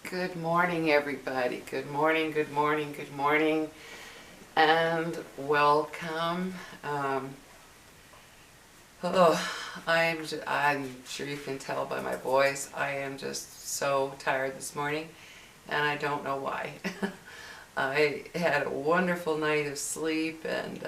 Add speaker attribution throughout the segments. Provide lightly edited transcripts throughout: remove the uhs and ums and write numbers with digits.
Speaker 1: Good morning, everybody. Good morning, good morning, good morning, and welcome. I'm sure you can tell by my voice, I am just so tired this morning, and I don't know why. I had a wonderful night of sleep, and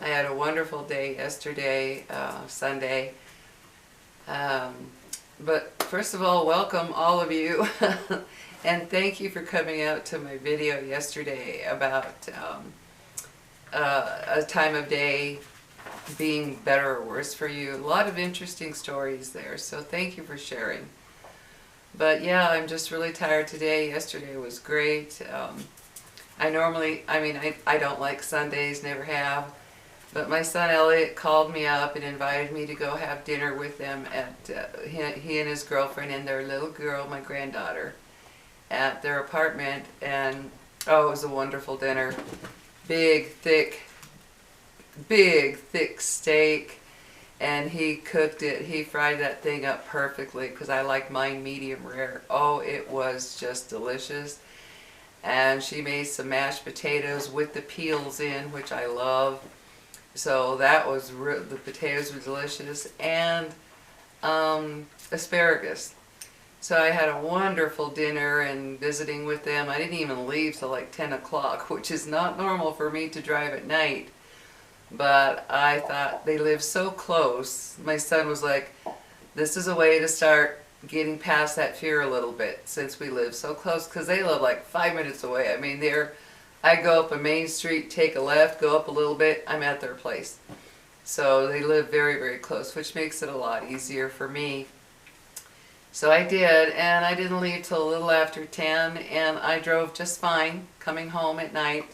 Speaker 1: I had a wonderful day yesterday, Sunday. But first of all, welcome all of you, and thank you for coming out to my video yesterday about a time of day being better or worse for you. A lot of interesting stories there, so thank you for sharing. But yeah, I'm just really tired today. Yesterday was great. I don't like Sundays, never have. But my son Elliot called me up and invited me to go have dinner with them at he and his girlfriend and their little girl, my granddaughter, at their apartment. And oh, it was a wonderful dinner. Big, thick steak, and he cooked it. He fried that thing up perfectly because I like mine medium rare. Oh, it was just delicious. And she made some mashed potatoes with the peels in, which I love. So that was, the potatoes were delicious, and asparagus. So I had a wonderful dinner and visiting with them. I didn't even leave till like 10 o'clock, which is not normal for me to drive at night. But I thought they live so close. My son was like, this is a way to start getting past that fear a little bit since we live so close, because they live like 5 minutes away. I mean, I go up a main street, take a left, go up a little bit, I'm at their place. So they live very, very close, which makes it a lot easier for me. So I did, and I didn't leave till a little after 10, and I drove just fine coming home at night,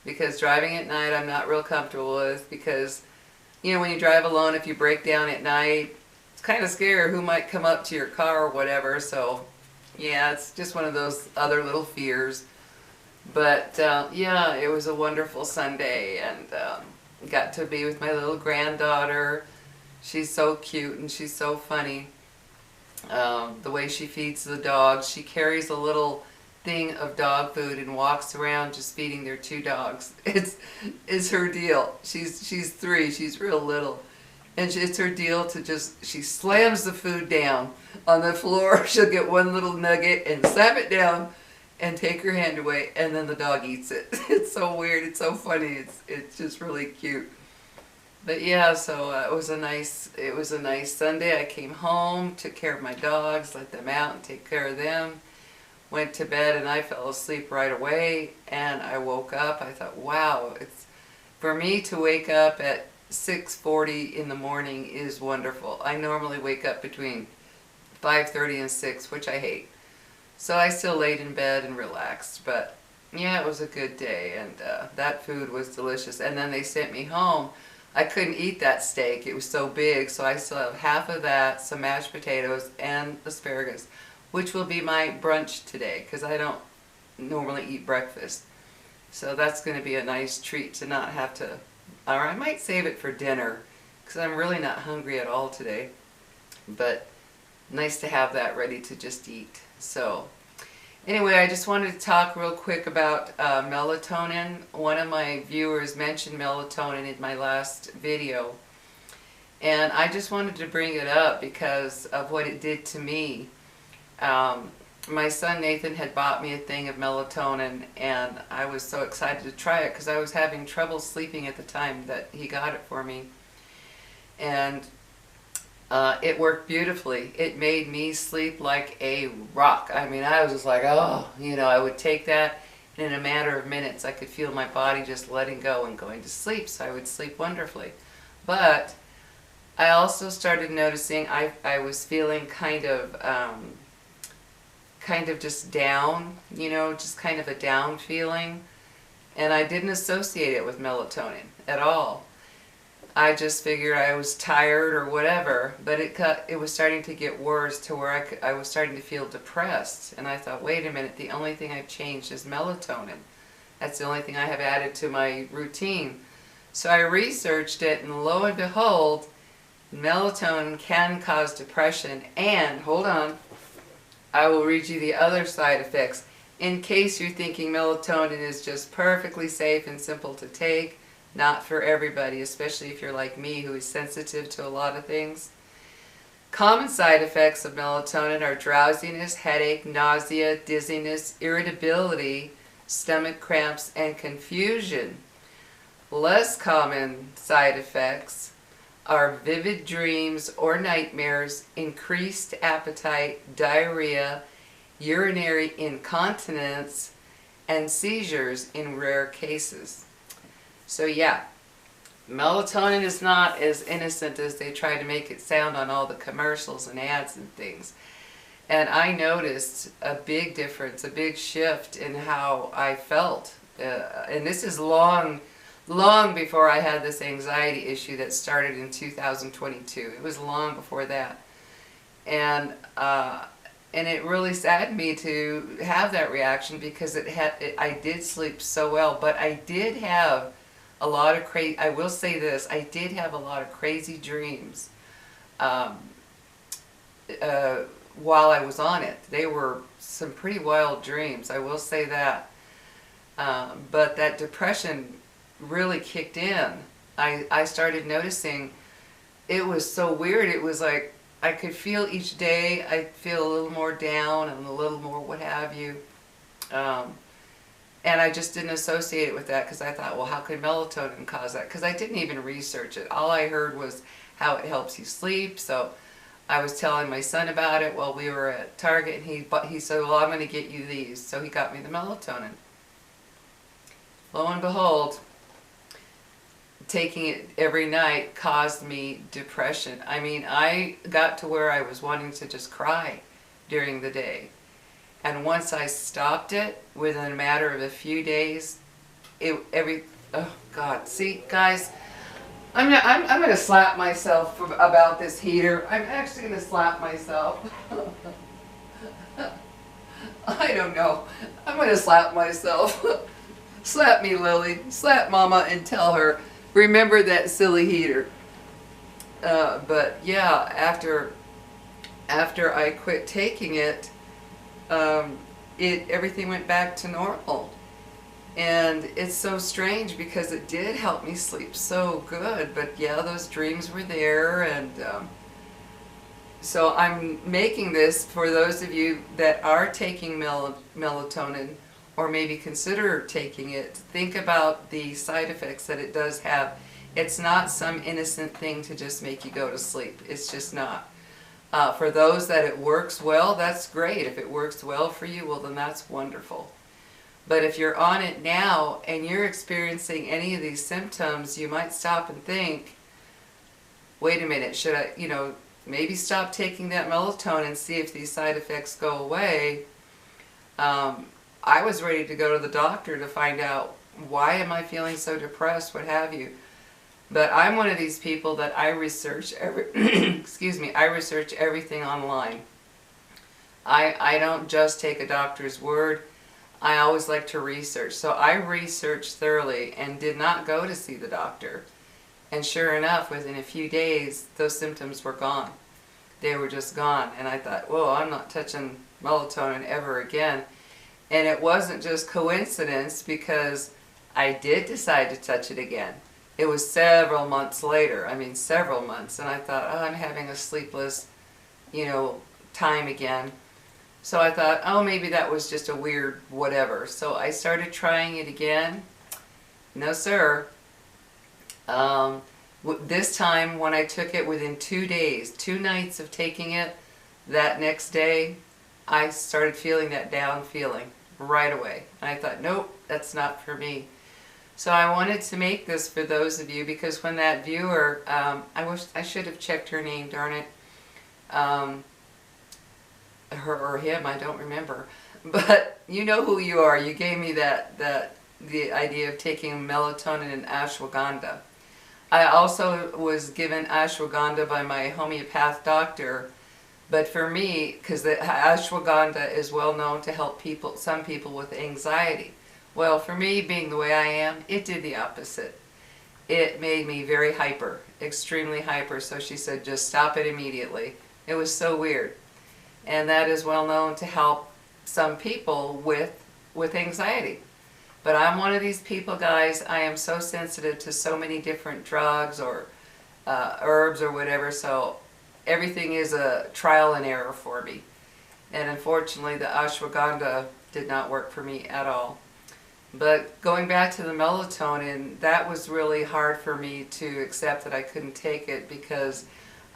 Speaker 1: because driving at night I'm not real comfortable with, because, you know, when you drive alone, if you break down at night, it's kind of scary who might come up to your car or whatever. So yeah, it's just one of those other little fears. But yeah, it was a wonderful Sunday, and got to be with my little granddaughter. She's so cute and she's so funny. The way she feeds the dogs, she carries a little thing of dog food and walks around just feeding their two dogs. It's her deal. She's 3. She's real little, and it's her deal to she slams the food down on the floor. She'll get one little nugget and slap it down and take her hand away, and then the dog eats it. It's so weird. It's so funny. It's just really cute. But yeah, so it was a nice Sunday. I came home, took care of my dogs, let them out and take care of them. Went to bed, and I fell asleep right away. And I woke up. I thought, wow, for me to wake up at 6:40 in the morning is wonderful. I normally wake up between 5:30 and 6, which I hate. So I still laid in bed and relaxed, but yeah, it was a good day, and that food was delicious. And then they sent me home. I couldn't eat that steak. It was so big, so I still have half of that, some mashed potatoes, and asparagus, which will be my brunch today, because I don't normally eat breakfast. So that's going to be a nice treat to not have to, or I might save it for dinner, because I'm really not hungry at all today. But nice to have that ready to just eat. So anyway, I just wanted to talk real quick about melatonin. One of my viewers mentioned melatonin in my last video, and I just wanted to bring it up because of what it did to me. My son Nathan had bought me a thing of melatonin, and I was so excited to try it because I was having trouble sleeping at the time that he got it for me. And it worked beautifully. It made me sleep like a rock. I mean, I was just like, oh, you know, I would take that, and in a matter of minutes I could feel my body just letting go and going to sleep, so I would sleep wonderfully. But I also started noticing I was feeling kind of just down, you know, just kind of a down feeling, and I didn't associate it with melatonin at all. I just figured I was tired or whatever, but it was starting to get worse to where I was starting to feel depressed, and I thought, wait a minute, the only thing I've changed is melatonin. That's the only thing I have added to my routine. So I researched it, and lo and behold, melatonin can cause depression. And hold on, I will read you the other side effects. In case you're thinking melatonin is just perfectly safe and simple to take, not for everybody, especially if you're like me who is sensitive to a lot of things. Common side effects of melatonin are drowsiness, headache, nausea, dizziness, irritability, stomach cramps, and confusion. Less common side effects are vivid dreams or nightmares, increased appetite, diarrhea, urinary incontinence, and seizures in rare cases. So yeah, melatonin is not as innocent as they try to make it sound on all the commercials and ads and things. And I noticed a big difference, a big shift in how I felt. And this is long before I had this anxiety issue that started in 2022. It was long before that. And it really saddened me to have that reaction, because I did sleep so well, but I did have a lot of I will say this, I did have a lot of crazy dreams while I was on it. They were some pretty wild dreams, I will say that. But that depression really kicked in. I started noticing it was so weird. It was like I could feel each day, I'd feel a little more down and a little more what have you. And I just didn't associate it with that, because I thought, well, how could melatonin cause that? Because I didn't even research it. All I heard was how it helps you sleep. So I was telling my son about it while we were at Target, and he said, well, I'm going to get you these. So he got me the melatonin. Lo and behold, taking it every night caused me depression. I mean, I got to where I was wanting to just cry during the day. And once I stopped it, within a matter of a few days, oh God, see guys, I'm gonna slap myself about this heater. I'm actually gonna slap myself. I don't know. I'm gonna slap myself. Slap me, Lily. Slap Mama and tell her, remember that silly heater. But yeah, after I quit taking it, everything went back to normal. And it's so strange, because it did help me sleep so good. But yeah, those dreams were there. And so I'm making this for those of you that are taking melatonin, or maybe consider taking it. Think about the side effects that it does have. It's not some innocent thing to just make you go to sleep. It's just not. For those that it works well, that's great. If it works well for you, well, then that's wonderful. But if you're on it now and you're experiencing any of these symptoms, you might stop and think, wait a minute, should I, maybe stop taking that melatonin and see if these side effects go away. I was ready to go to the doctor to find out, why am I feeling so depressed, what have you. But I'm one of these people that I research I research everything online. I don't just take a doctor's word. I always like to research. So I researched thoroughly and did not go to see the doctor. And sure enough, within a few days, those symptoms were gone. They were just gone. And I thought, whoa, I'm not touching melatonin ever again. And it wasn't just coincidence, because I did decide to touch it again. It was several months later, several months, and I thought, oh, I'm having a sleepless, time again. So I thought, oh, maybe that was just a weird whatever. So I started trying it again. No, sir. This time, when I took it within 2 days, 2 nights of taking it, that next day, I started feeling that down feeling right away. And I thought, nope, that's not for me. So I wanted to make this for those of you, because when that viewer, I should have checked her name, darn it, her or him, I don't remember, but you know who you are. You gave me the idea of taking melatonin and ashwagandha. I also was given ashwagandha by my homeopath doctor, but for me, because the ashwagandha is well known to help some people with anxiety. Well, for me, being the way I am, it did the opposite. it made me very hyper, extremely hyper. So she said, just stop it immediately. It was so weird. And that is well known to help some people with anxiety. But I'm one of these people, guys, I am so sensitive to so many different drugs or herbs or whatever, so everything is a trial and error for me. And unfortunately, the ashwagandha did not work for me at all. But going back to the melatonin, that was really hard for me to accept that I couldn't take it because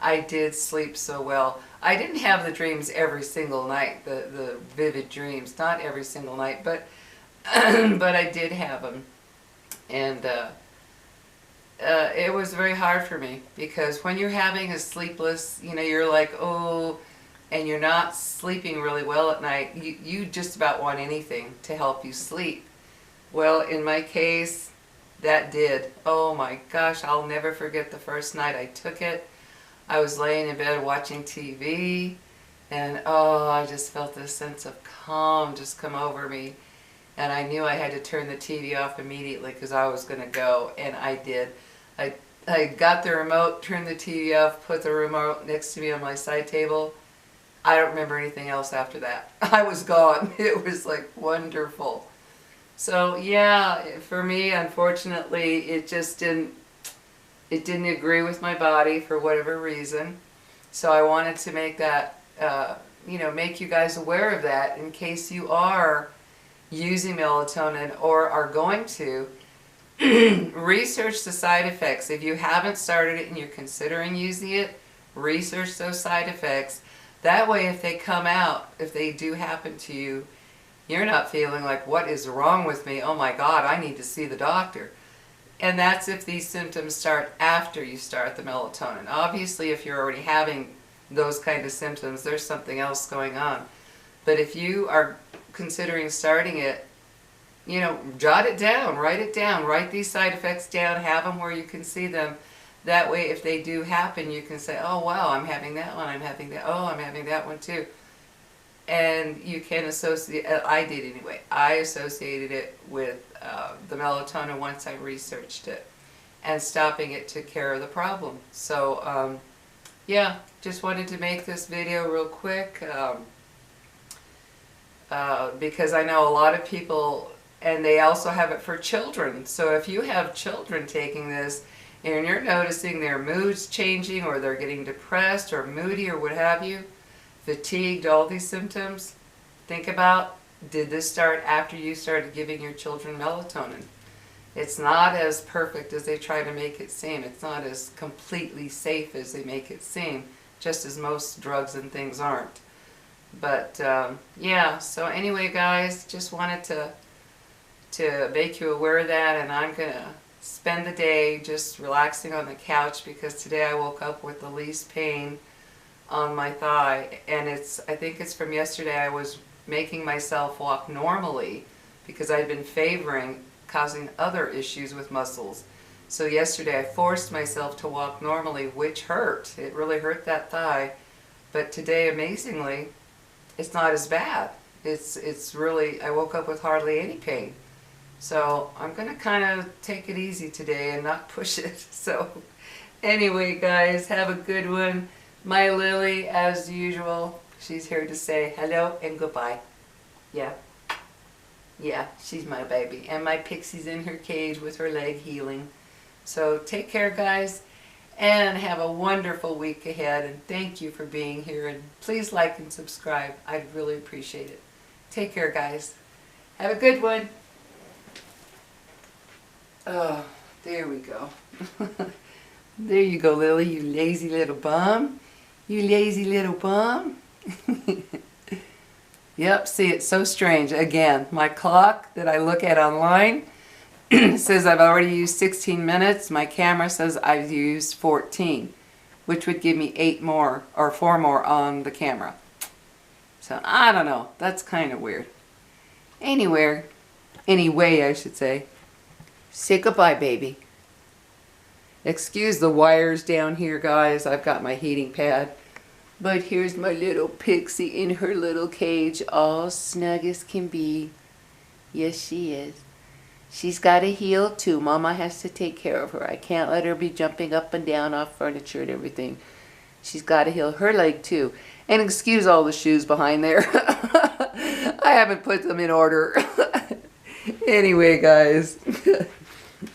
Speaker 1: I did sleep so well. I didn't have the dreams every single night, the vivid dreams, not every single night, but but I did have them. And it was very hard for me because when you're having a sleepless, you're like, oh, and you're not sleeping really well at night, you just about want anything to help you sleep. Well, in my case, that did. Oh my gosh, I'll never forget the first night I took it. I was laying in bed watching TV, and oh, I just felt this sense of calm just come over me. And I knew I had to turn the TV off immediately because I was going to go, and I did. I got the remote, turned the TV off, put the remote next to me on my side table. I don't remember anything else after that. I was gone. It was like wonderful. So yeah, for me, unfortunately, it didn't agree with my body for whatever reason. So I wanted to make that, make you guys aware of that in case you are using melatonin or are going to. Research the side effects. If you haven't started it and you're considering using it, research those side effects. That way, if they come out, if they do happen to you, you're not feeling like, what is wrong with me? Oh my God, I need to see the doctor. And that's if these symptoms start after you start the melatonin. Obviously, if you're already having those kind of symptoms, there's something else going on. But if you are considering starting it, jot it down, write these side effects down, have them where you can see them. That way, if they do happen, you can say, oh wow, I'm having that one, I'm having that one too. And you can associate, I did anyway, I associated it with the melatonin once I researched it. And stopping it took care of the problem. So, yeah, just wanted to make this video real quick. Because I know a lot of people, and they also have it for children. So if you have children taking this and you're noticing their moods changing, or they're getting depressed or moody or what have you, fatigued, all these symptoms, think about, did this start after you started giving your children melatonin? It's not as perfect as they try to make it seem. It's not as completely safe as they make it seem, just as most drugs and things aren't. But yeah, so anyway, guys, just wanted to make you aware of that, and I'm going to spend the day just relaxing on the couch because today I woke up with the least pain on my thigh, and I think it's from yesterday. I was making myself walk normally because I'd been favoring causing other issues with muscles. So yesterday I forced myself to walk normally, which hurt. It really hurt that thigh. But today, amazingly, it's not as bad. It's really, I woke up with hardly any pain. So I'm going to kind of take it easy today and not push it. So anyway, guys, have a good one. My Lily, as usual, she's here to say hello and goodbye. Yeah. Yeah, she's my baby. And my Pixie's in her cage with her leg healing. So take care, guys, and have a wonderful week ahead. And thank you for being here. And please like and subscribe. I'd really appreciate it. Take care, guys. Have a good one. Oh, there we go. There you go, Lily, you lazy little bum. You lazy little bum. Yep, see, it's so strange. Again, my clock that I look at online says I've already used 16 minutes. My camera says I've used 14, which would give me 8 more, or 4 more on the camera. So, I don't know. That's kind of weird. Anyway, I should say. Say goodbye, baby. Excuse the wires down here, guys. I've got my heating pad. But here's my little Pixie in her little cage, all snug as can be. Yes, she is. She's got to heal too. Mama has to take care of her. I can't let her be jumping up and down off furniture and everything. She's got to heal her leg too. And excuse all the shoes behind there. I haven't put them in order. Anyway, guys,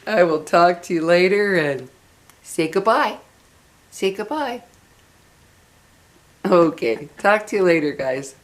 Speaker 1: I will talk to you later and say goodbye. Say goodbye. Okay, talk to you later, guys.